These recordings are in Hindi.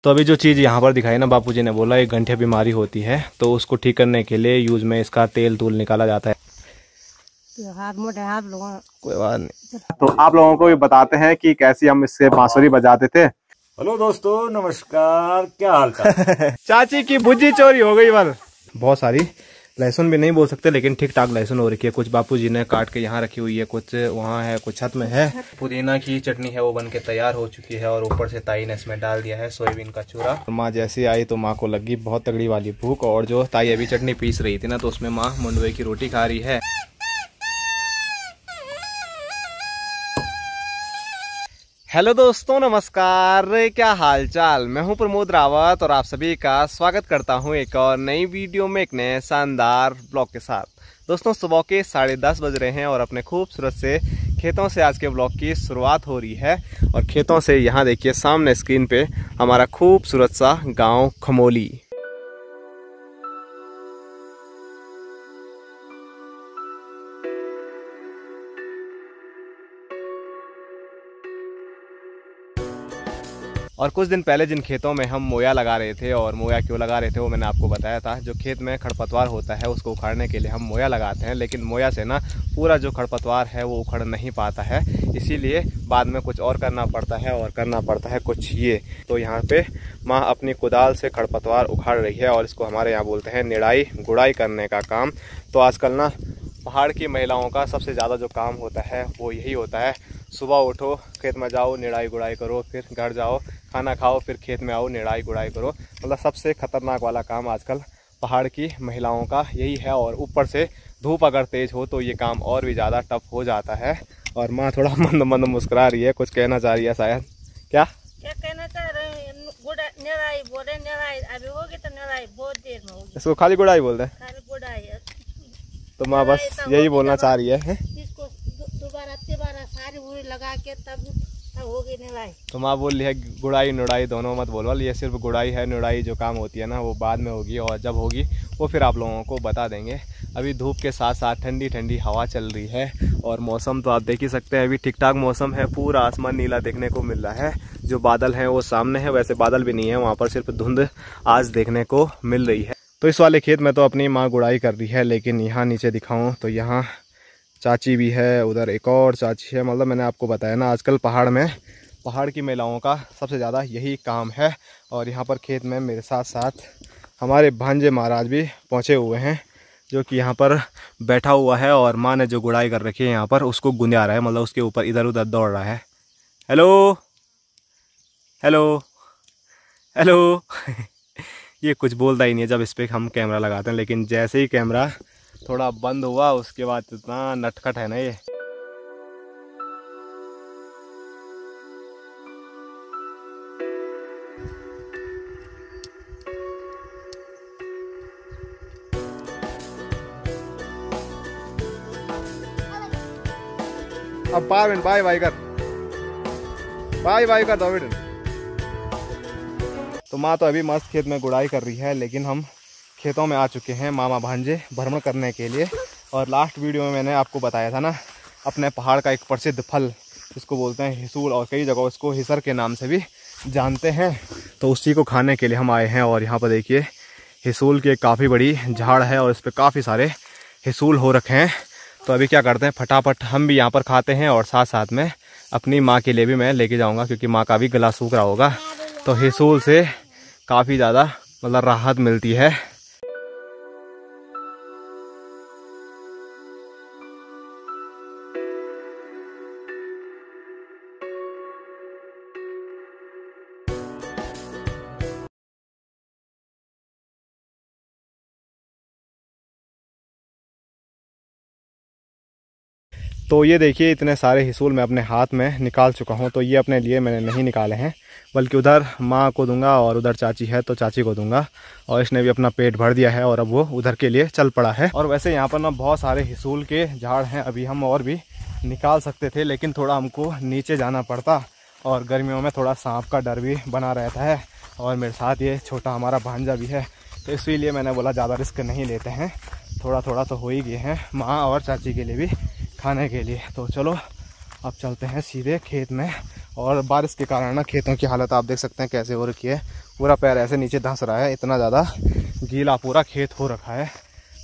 तो अभी जो चीज़ यहाँ पर दिखाई ना, बापूजी ने बोला एक गंठिया बीमारी होती है, तो उसको ठीक करने के लिए यूज में इसका तेल तूल निकाला जाता है। हाथ मोटे हाथ लोगों, कोई बात नहीं। तो आप लोगों को भी बताते हैं कि कैसे हम इससे बांसुरी बजाते थे। हेलो दोस्तों, नमस्कार, क्या हाल चाल। चाची की भुजी चोरी हो गई। बल बहुत सारी लहसुन भी नहीं बोल सकते, लेकिन ठीक ठाक लहसुन हो रखी है। कुछ बापूजी ने काट के यहाँ रखी हुई है, कुछ वहाँ है, कुछ छत में है। पुदीना की चटनी है वो बन के तैयार हो चुकी है, और ऊपर से ताई ने इसमें डाल दिया है सोयाबीन का चूरा। माँ जैसे आई तो माँ को लगी बहुत तगड़ी वाली भूख, और जो ताई अभी चटनी पीस रही थी ना, तो उसमें माँ मुंडवे की रोटी खा रही है। हेलो दोस्तों, नमस्कार, क्या हाल चाल। मैं हूं प्रमोद रावत और आप सभी का स्वागत करता हूं एक और नई वीडियो में, एक नए शानदार ब्लॉग के साथ। दोस्तों सुबह के 10:30 बज रहे हैं और अपने खूबसूरत से खेतों से आज के ब्लॉग की शुरुआत हो रही है। और खेतों से यहाँ देखिए सामने स्क्रीन पे हमारा खूबसूरत सा गाँव खमोली। और कुछ दिन पहले जिन खेतों में हम मोया लगा रहे थे, और मोया क्यों लगा रहे थे वो मैंने आपको बताया था। जो खेत में खरपतवार होता है उसको उखाड़ने के लिए हम मोया लगाते हैं, लेकिन मोया से ना पूरा जो खरपतवार है वो उखड़ नहीं पाता है, इसीलिए बाद में कुछ और करना पड़ता है, और करना पड़ता है कुछ ये। तो यहाँ पे माँ अपनी कुदाल से खरपतवार उखाड़ रही है, और इसको हमारे यहाँ बोलते हैं निड़ाई गुड़ाई करने का काम। तो आजकल ना पहाड़ की महिलाओं का सबसे ज़्यादा जो काम होता है वो यही होता है। सुबह उठो, खेत में जाओ, निड़ाई गुड़ाई करो, फिर घर जाओ, खाना खाओ, फिर खेत में आओ, निड़ाई गुड़ाई करो। मतलब सबसे खतरनाक वाला काम आजकल पहाड़ की महिलाओं का यही है। और ऊपर से धूप अगर तेज हो तो ये काम और भी ज़्यादा टफ हो जाता है। और माँ थोड़ा मंद मंद मुस्कुरा रही है, कुछ कहना चाह रही है शायद। क्या कहना चाह रहे हैं? निराई बोले, निराई अभी होगी तो निराई बहुत देर में होगी। इसको खाली गुड़ाई बोलते हैं? खाली गुड़ाई। तो माँ बस यही बोलना चाह रही है। इसको दोबारा सारी हुई लगा के तब होगी निराई। तो माँ बोल रही है गुड़ाई नुड़ाई दोनों मत बोलो, ये सिर्फ गुड़ाई है। नुड़ाई जो काम होती है ना वो बाद में होगी, और जब होगी वो फिर आप लोगों को बता देंगे। अभी धूप के साथ साथ ठंडी ठंडी हवा चल रही है, और मौसम तो आप देख ही सकते हैं अभी ठीक ठाक मौसम है। पूरा आसमान नीला देखने को मिल रहा है। जो बादल हैं वो सामने है, वैसे बादल भी नहीं है, वहाँ पर सिर्फ धुंध आज देखने को मिल रही है। तो इस वाले खेत में तो अपनी माँ गुड़ाई कर रही है, लेकिन यहाँ नीचे दिखाऊँ तो यहाँ चाची भी है, उधर एक और चाची है। मतलब मैंने आपको बताया ना आजकल पहाड़ की महिलाओं का सबसे ज़्यादा यही काम है। और यहाँ पर खेत में मेरे साथ साथ हमारे भांजे महाराज भी पहुँचे हुए हैं, जो कि यहाँ पर बैठा हुआ है, और माँ ने जो गुड़ाई कर रखी है यहाँ पर उसको गुंजा रहा है, मतलब उसके ऊपर इधर उधर दौड़ रहा है। हेलो हेलो हेलो ये कुछ बोलता ही नहीं है जब इस पर हम कैमरा लगाते हैं, लेकिन जैसे ही कैमरा थोड़ा बंद हुआ उसके बाद इतना नटखट है ना ये। अब बाय बाय कर, बाय कर 2 मिनट। तो माँ तो अभी मस्त खेत में गुड़ाई कर रही है, लेकिन हम खेतों में आ चुके हैं मामा भांजे भ्रमण करने के लिए। और लास्ट वीडियो में मैंने आपको बताया था ना अपने पहाड़ का एक प्रसिद्ध फल जिसको बोलते हैं हिसूल, और कई जगहों इसको हिसर के नाम से भी जानते हैं। तो उसी को खाने के लिए हम आए हैं। और यहाँ पर देखिए हिसूल की काफ़ी बड़ी झाड़ है, और इस पर काफ़ी सारे हिसूल हो रखे हैं। तो अभी क्या करते हैं, फटाफट हम भी यहाँ पर खाते हैं, और साथ साथ में अपनी माँ के लिए भी मैं लेके जाऊँगा, क्योंकि माँ का भी गला सूख रहा होगा। तो हिसूल से काफ़ी ज़्यादा मतलब राहत मिलती है। तो ये देखिए इतने सारे हिसूल मैं अपने हाथ में निकाल चुका हूँ। तो ये अपने लिए मैंने नहीं निकाले हैं, बल्कि उधर माँ को दूंगा, और उधर चाची है तो चाची को दूंगा। और इसने भी अपना पेट भर दिया है, और अब वो उधर के लिए चल पड़ा है। और वैसे यहाँ पर ना बहुत सारे हिसूल के झाड़ हैं, अभी हम और भी निकाल सकते थे, लेकिन थोड़ा हमको नीचे जाना पड़ता, और गर्मियों में थोड़ा सांप का डर भी बना रहता है। और मेरे साथ ये छोटा हमारा भांजा भी है, तो इसीलिए मैंने बोला ज़्यादा रिस्क नहीं लेते हैं, थोड़ा थोड़ा तो हो ही गए हैं माँ और चाची के लिए भी खाने के लिए। तो चलो अब चलते हैं सीधे खेत में। और बारिश के कारण ना खेतों की हालत आप देख सकते हैं कैसे हो रखी है, पूरा पैर ऐसे नीचे धंस रहा है, इतना ज़्यादा गीला पूरा खेत हो रखा है।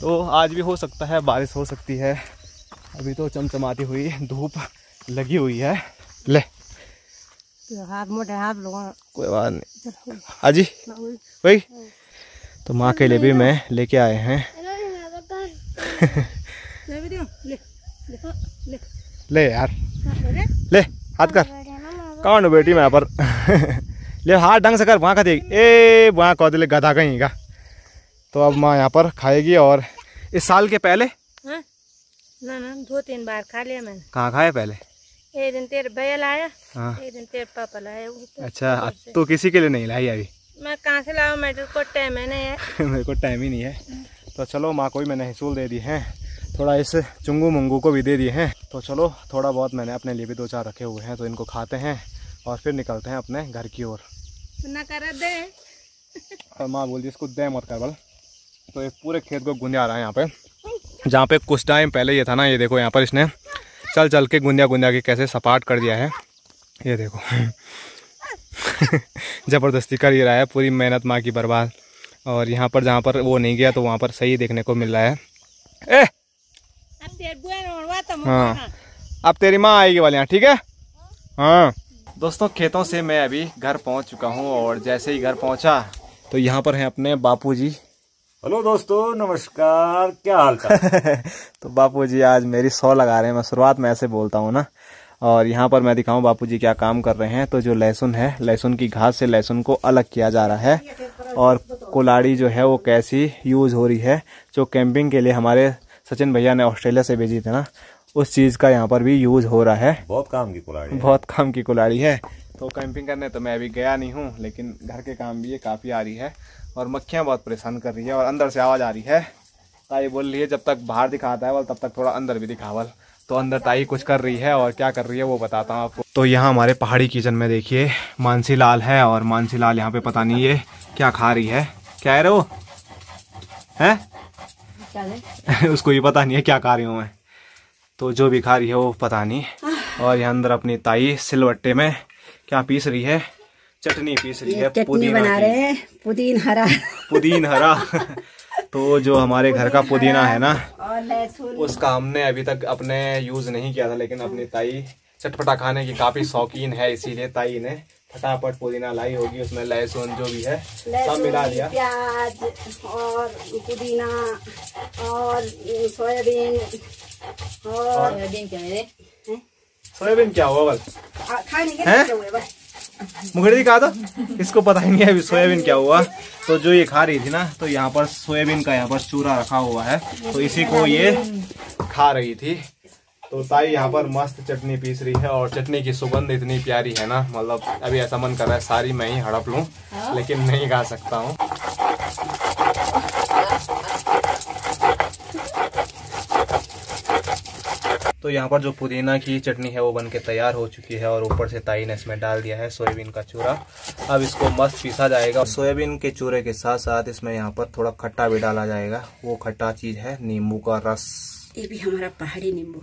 तो आज भी हो सकता है बारिश हो सकती है। अभी तो चमचमाती हुई धूप लगी हुई है। ले हाथ मोटे हाथ लोगों कोई बात नहीं हाजी भाई। तो माँ के लिए भी मैं लेके आए हैं। ले यार ले हाथ कर कौन बेटी मैं पर ले हाथ ढंग से कर वहाँ का देख ए वहाँ कह दिले गधा कहीं का। तो अब माँ यहाँ पर खाएगी। और इस साल के पहले ना 2-3 बार खा लिया मैंने। कहाँ खाए पहले? एक दिन तेरे भैया लाया, हाँ। एक दिन तेरे पापा लाया। अच्छा तो किसी के लिए नहीं लाई अभी? मैं कहाँ से लाऊं, मेरे को टाइम है नहीं। मेरे को टाइम ही नहीं है। तो चलो माँ को भी मैंने हिसूल दे दी है, थोड़ा इस चुंगू मुंगू को भी दे दिए हैं। तो चलो थोड़ा बहुत मैंने अपने लिए भी 2-4 रखे हुए हैं, तो इनको खाते हैं और फिर निकलते हैं अपने घर की ओर। ना कर दे और माँ बोल दी इसको दे मत कर बल। तो एक पूरे खेत को गुंदिया रहा है यहाँ पे, जहाँ पे कुछ टाइम पहले ये था ना, ये देखो यहाँ पर इसने चल चल के गुंदिया के कैसे सपाट कर दिया है। ये देखो ज़बरदस्ती कर ही रहा है, पूरी मेहनत माँ की बर्बाद। और यहाँ पर जहाँ पर वो नहीं गया तो वहाँ पर सही देखने को मिल रहा है। ए हाँ अब तेरी माँ आएगी वाले यहाँ, ठीक है। हाँ दोस्तों दोस्तों खेतों से मैं अभी घर पहुंच चुका हूं और जैसे ही घर पहुंचा तो यहाँ पर हैं अपने बापूजी। हेलो दोस्तों, नमस्कार, क्या हाल चाल। तो बापूजी आज मेरी 100 लगा रहे हैं, मैं शुरुआत में ऐसे बोलता हूँ ना। और यहाँ पर मैं दिखाऊं बापूजी क्या काम कर रहे हैं। तो जो लहसुन है, लहसुन की घास से लहसुन को अलग किया जा रहा है और कुल्हाड़ी जो है वो कैसी यूज हो रही है, जो कैंपिंग के लिए हमारे सचिन भैया ने ऑस्ट्रेलिया से भेजी थी ना, उस चीज का यहाँ पर भी यूज हो रहा है। बहुत काम की कुल्हाड़ी, बहुत काम की कुल्हाड़ी है। तो कैंपिंग करने तो मैं अभी गया नहीं हूँ, लेकिन घर के काम भी ये काफी आ रही है और मक्खियाँ बहुत परेशान कर रही है और अंदर से आवाज आ रही है। ताई बोल रही है जब तक बाहर दिखाता है तब तक थोड़ा अंदर भी दिखावल। तो अंदर ताई कुछ कर रही है और क्या कर रही है वो बताता हूँ आपको। तो यहाँ हमारे पहाड़ी किचन में देखिए मानसी लाल है और मानसी लाल यहाँ पे पता नहीं ये क्या खा रही है। क्या है रे वो है उसको ये पता नहीं है क्या खा रही हूँ मैं, तो जो भी खा रही है वो पता नहीं। और यहाँ अंदर अपनी ताई सिलवट्टे में क्या पीस रही है, चटनी पीस रही है, पुदीना बना रहे हैं, पुदीन हरा। तो जो हमारे घर का पुदीना है ना, उसका हमने अभी तक अपने यूज नहीं किया था, लेकिन अपनी ताई चटपटा खाने की काफी शौकीन है, इसीलिए ताई ने फटाफट पुदीना लाई होगी। उसमें लहसुन जो भी है सब मिला दिया, प्याज और पुदीना और सोयाबीन। और सोयाबीन क्या हुआ बल खाने के मुखर्जी कहा था, इसको पता ही नहीं है अभी सोयाबीन क्या हुआ। तो जो ये खा रही थी ना, तो यहाँ पर सोयाबीन का यहाँ पर चूरा रखा हुआ है, तो इसी को ये खा रही थी। तो ताई यहाँ पर मस्त चटनी पीस रही है और चटनी की सुगंध इतनी प्यारी है ना, मतलब अभी ऐसा मन कर रहा है सारी मैं ही हड़प लूं, लेकिन नहीं खा सकता हूँ। तो यहाँ पर जो पुदीना की चटनी है वो बनके तैयार हो चुकी है और ऊपर से ताई ने इसमें डाल दिया है सोयाबीन का चूरा। अब इसको मस्त पीसा जाएगा। सोयाबीन के चूरे के साथ साथ इसमें यहाँ पर थोड़ा खट्टा भी डाला जाएगा। वो खट्टा चीज है नींबू का रस, ये भी हमारा पहाड़ी नींबू।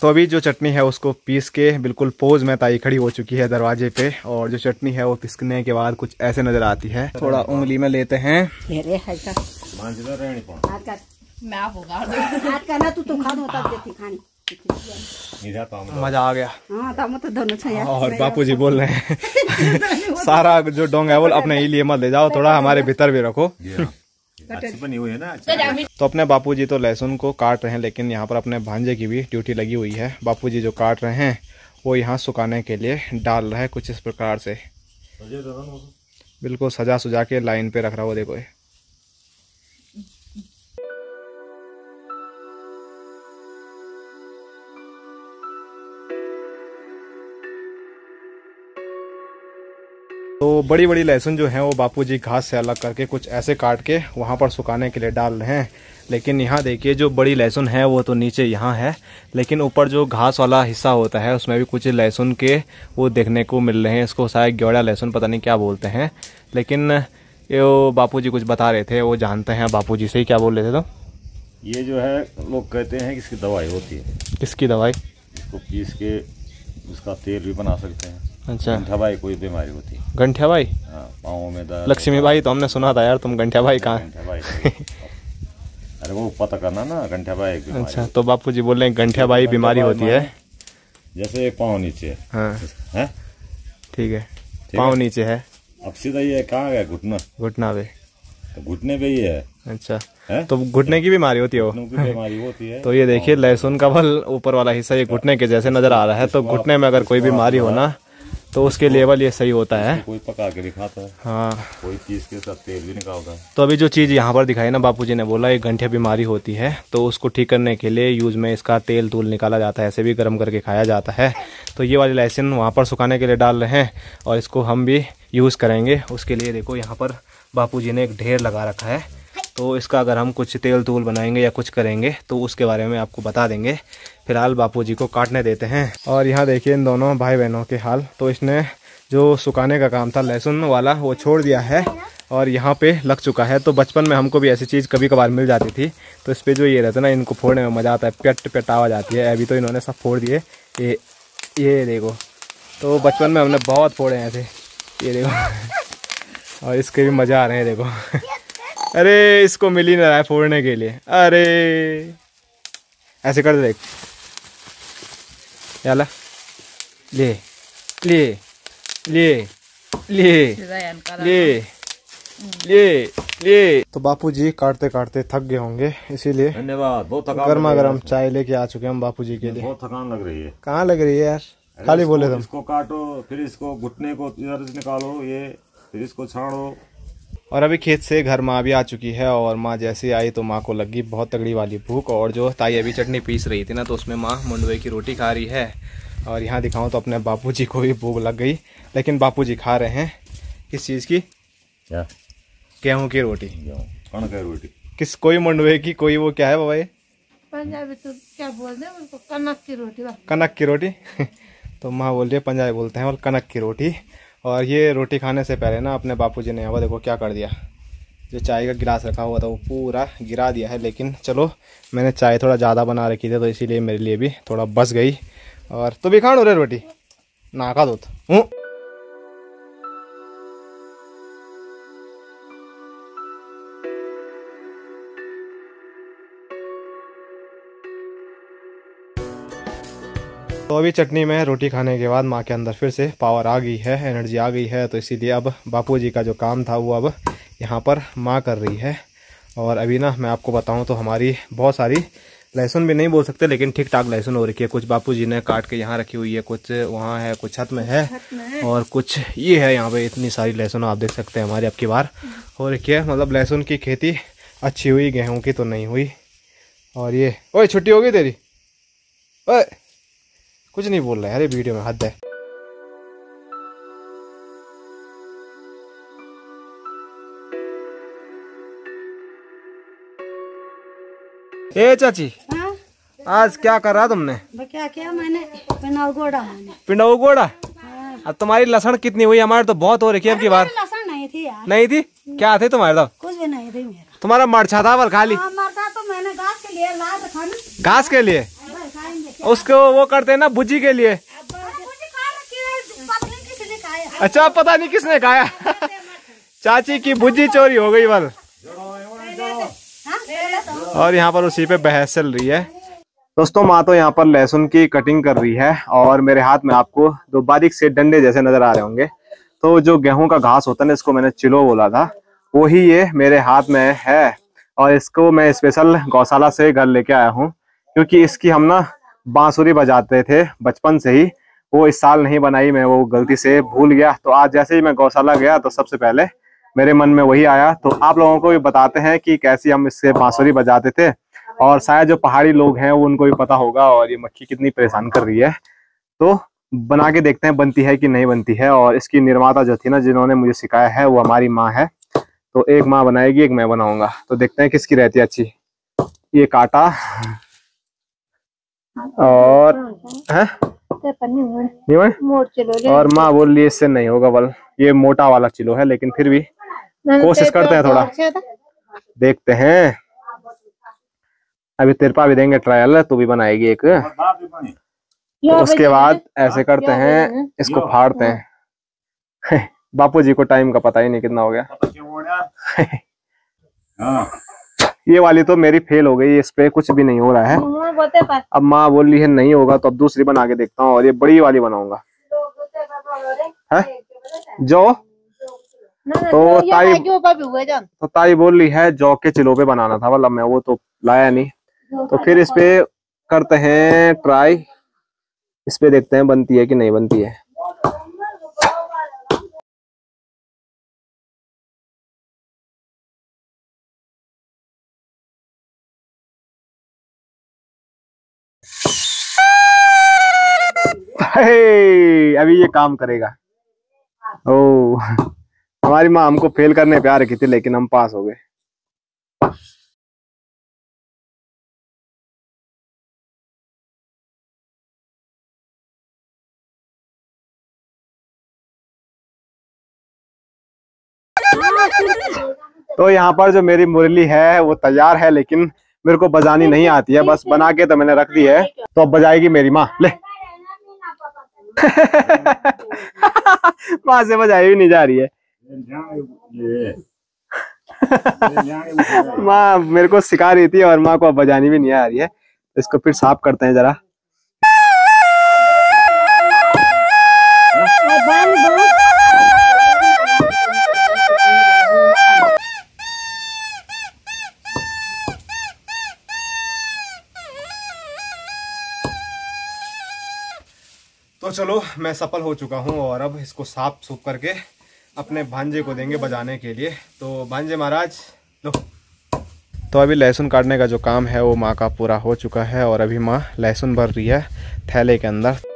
तो अभी जो चटनी है उसको पीस के बिल्कुल पोज में ताई खड़ी हो चुकी है दरवाजे पे, और जो चटनी है वो पिसने के बाद कुछ ऐसे नजर आती है। थोड़ा उंगली में लेते हैं। मजा आ गया। और बापूजी बोल रहे हैं सारा जो डोंग है वो अपने ही लिए मत ले जाओ, थोड़ा हमारे भीतर भी रखो। बनी हुई है ना। तो अपने बापूजी तो लहसुन को काट रहे हैं, लेकिन यहाँ पर अपने भांजे की भी ड्यूटी लगी हुई है। बापूजी जो काट रहे हैं वो यहाँ सुखाने के लिए डाल रहा है कुछ इस प्रकार से, बिल्कुल सजा सुजा के लाइन पे रख रहा हो। देखो तो बड़ी बड़ी लहसुन जो है वो बापूजी घास से अलग करके कुछ ऐसे काट के वहाँ पर सुखाने के लिए डाल रहे हैं। लेकिन यहाँ देखिए जो बड़ी लहसुन है वो तो नीचे यहाँ है, लेकिन ऊपर जो घास वाला हिस्सा होता है उसमें भी कुछ लहसुन के वो देखने को मिल रहे हैं। इसको शायद गेवड़ा लहसुन पता नहीं क्या बोलते हैं, लेकिन ये बापूजी कुछ बता रहे थे, वो जानते हैं बापूजी से ही। क्या बोल रहे थे? तो ये जो है लोग कहते हैं कि इसकी दवाई होती है। किसकी दवाई? इसको पीस के उसका तेल भी बना सकते हैं। अच्छा, गंठियाबाई कोई बीमारी होती है। गंठियाबाई? हाँ, पाँव में दर्द। लक्ष्मीबाई तो हमने सुना था यार, तुम गंठियाबाई कहाँ? गंठियाबाई अरे वो पता करना ना, गंठियाबाई की बीमारी। अच्छा, तो बापूजी बोल रहे हैं गंठियाबाई बीमारी होती है। जैसे पाँव नीचे है। हाँ ठीक है, पाँव नीचे है। अब सीधा ये कहाँ गया? घुटना। घुटना पे? तो घुटने पे ही है। अच्छा तो घुटने की बीमारी होती है वो? घुटनों की बीमारी होती है। तो ये देखिए लहसुन का बल ऊपर वाला हिस्सा ये घुटने के जैसे नजर आ रहा है, तो घुटने में अगर कोई बीमारी हो ना तो उसके लेवल ये सही होता है। कोई पका के भी खाता है। हाँ, कोई पीस के साथ तेल भी निकालता है। तो अभी जो चीज़ यहाँ पर दिखाई ना, बापूजी ने बोला एक गंठिया बीमारी होती है, तो उसको ठीक करने के लिए यूज में इसका तेल तूल निकाला जाता है, ऐसे भी गर्म करके खाया जाता है। तो ये वाली लहसुन वहाँ पर सुखाने के लिए डाल रहे हैं और इसको हम भी यूज़ करेंगे। उसके लिए देखो यहाँ पर बापूजी ने एक ढेर लगा रखा है, तो इसका अगर हम कुछ तेल तूल बनाएंगे या कुछ करेंगे तो उसके बारे में आपको बता देंगे। फिलहाल बापूजी को काटने देते हैं। और यहाँ देखिए इन दोनों भाई बहनों के हाल। तो इसने जो सुखाने का काम था लहसुन वाला वो छोड़ दिया है और यहाँ पे लग चुका है। तो बचपन में हमको भी ऐसी चीज़ कभी कभार मिल जाती थी, तो इस पर जो ये रहता है ना, इनको फोड़ने में मज़ा आता है, पेट पेट आवाज़ आती है। अभी तो इन्होंने सब फोड़ दिए, ये देखो। तो बचपन में हमने बहुत फोड़े हैं ऐसे, ये देखो। और इसके भी मज़ा आ रहे हैं, देखो। अरे इसको मिल ही नहीं रहा है फोड़ने के लिए। अरे ऐसे कर दे, देख याला, ले ले ले ले ले ले ले। तो बापूजी काटते काटते थक गए होंगे, इसीलिए धन्यवाद। बहुत थकान, गर्मा गर्म चाय लेके आ चुके हैं हम बापूजी के लिए। बहुत थकान लग रही है। कहाँ लग रही है यार, खाली बोले तुम। इसको काटो, फिर इसको घुटने को इधर से निकालो, ये फिर इसको छाड़ो। और अभी खेत से घर माँ भी आ चुकी है और माँ जैसे आई तो माँ को लगी बहुत तगड़ी वाली भूख। और जो ताई अभी चटनी पीस रही थी ना, तो उसमें माँ मुंडवे की रोटी खा रही है। और यहाँ दिखाऊं तो अपने बापूजी को भी भूख लग गई, लेकिन बापूजी खा रहे हैं किस चीज़ की? क्या? गेहूँ की रोटी। कौन का रोटी? किस, कोई मुंडवे की, कोई वो क्या है बाबा ये? पंजाबी तो क्या बोलते हैं उसको, कनक की रोटी। कनक की रोटी। तो माँ बोल रही है, पंजाबी बोलते हैं और कनक की रोटी। और ये रोटी खाने से पहले ना अपने बापूजी ने यहाँ देखो क्या कर दिया। जो चाय का गिलास रखा हुआ था वो पूरा गिरा दिया है। लेकिन चलो, मैंने चाय थोड़ा ज़्यादा बना रखी थी तो इसीलिए मेरे लिए भी थोड़ा बच गई। और तो भी खान हो रहे रोटी ना खा दो तो। तो अभी चटनी में रोटी खाने के बाद माँ के अंदर फिर से पावर आ गई है, एनर्जी आ गई है। तो इसीलिए अब बापूजी का जो काम था वो अब यहाँ पर माँ कर रही है। और अभी ना मैं आपको बताऊँ तो हमारी बहुत सारी लहसुन भी नहीं बोल सकते, लेकिन ठीक ठाक लहसुन हो रखी है। कुछ बापूजी ने काट के यहाँ रखी हुई है, कुछ वहाँ है, कुछ छत में है और कुछ ये है यहाँ पे। इतनी सारी लहसुन आप देख सकते हैं हमारी अब की बार हो रखी है। मतलब लहसुन की खेती अच्छी हुई, गेहूँ की तो नहीं हुई। और ये ओए छुट्टी हो गई तेरी? ओए कुछ नहीं बोल रहा है, अरे वीडियो में हद है। ए चाची, हाँ? आज क्या कर रहा तुमने? क्या किया मैंने? पिंडाऊ गोड़ा। पिंडाऊ गोड़ा? हाँ। अब तुम्हारी लहसुन कितनी हुई? हमारे तो बहुत हो रखी है अब की बार। लहसुन नहीं थी यार। नहीं थी? क्या थे तुम्हारे? तो कुछ भी नहीं थी मेरा। तुम्हारा मरछा था बल खाली। मरता तो मैंने घास के लिए ला तो खाना। घास के लिए? उसको वो करते हैं ना भुजी के लिए। अच्छा, पता नहीं किसने खाया। चाची की भुजी चोरी हो गई बल। और यहाँ पर उसी पे बहस चल रही है। दोस्तों, माँ तो यहाँ पर लहसुन की कटिंग कर रही है और मेरे हाथ में आपको दो बारीक से डंडे जैसे नजर आ रहे होंगे। तो जो गेहूं का घास होता है ना, इसको मैंने चिलो बोला था, वही ये मेरे हाथ में है। और इसको मैं स्पेशल गौशाला से घर लेके आया हूँ, क्योंकि इसकी हम ना बांसुरी बजाते थे बचपन से ही। वो इस साल नहीं बनाई, मैं वो गलती से भूल गया। तो आज जैसे ही मैं गौशाला गया तो सबसे पहले मेरे मन में वही आया। तो आप लोगों को भी बताते हैं कि कैसी हम इससे बांसुरी बजाते थे। और शायद जो पहाड़ी लोग हैं वो उनको भी पता होगा। और ये मक्खी कितनी परेशान कर रही है, तो बना के देखते हैं बनती है कि नहीं बनती है। और इसकी निर्माता जो थी ना, जिन्होंने मुझे सिखाया है, वो हमारी माँ है। तो एक माँ बनाएगी, एक मैं बनाऊंगा। तो देखते हैं किसकी रहती है अच्छी। ये काटा और है और माँ बोल रही इससे नहीं होगा बल, ये मोटा वाला चिलो है। लेकिन फिर भी कोशिश करते हैं, थोड़ा देखते हैं। अभी तिरपा भी देंगे ट्रायल, तू भी बनाएगी एक। तो उसके बाद ऐसे करते हैं, इसको फाड़ते हैं। बापू जी को टाइम का पता ही नहीं कितना हो गया। ये वाली तो मेरी फेल हो गई, इस पे कुछ भी नहीं हो रहा है। अब माँ बोल रही है नहीं होगा तो अब दूसरी बना के देखता हूँ, और ये बड़ी वाली बनाऊंगा है जो। तो ताई बोल रही है जौ के चिलो पे बनाना था, मतलब मैं वो तो लाया नहीं। तो फिर इस पे करते हैं ट्राई, इस पे देखते हैं बनती है कि नहीं बनती है। अभी ये काम करेगा। ओ हमारी माँ हमको फेल करने पे आ रखी थी, लेकिन हम पास हो गए। तो यहाँ पर जो मेरी मुरली है वो तैयार है, लेकिन मेरे को बजानी नहीं आती है, बस बना के तो मैंने रख दी है। तो अब बजाएगी मेरी माँ। ले माँ से बजाई भी नहीं जा रही है। माँ मेरे को सिखा रही थी और माँ को अब बजानी भी नहीं आ रही है। इसको फिर साफ करते हैं जरा। तो चलो मैं सफल हो चुका हूँ, और अब इसको साफ सूफ करके अपने भांजे को देंगे बजाने के लिए। तो भांजे महाराज लो। तो अभी लहसुन काटने का जो काम है वो माँ का पूरा हो चुका है, और अभी माँ लहसुन भर रही है थैले के अंदर।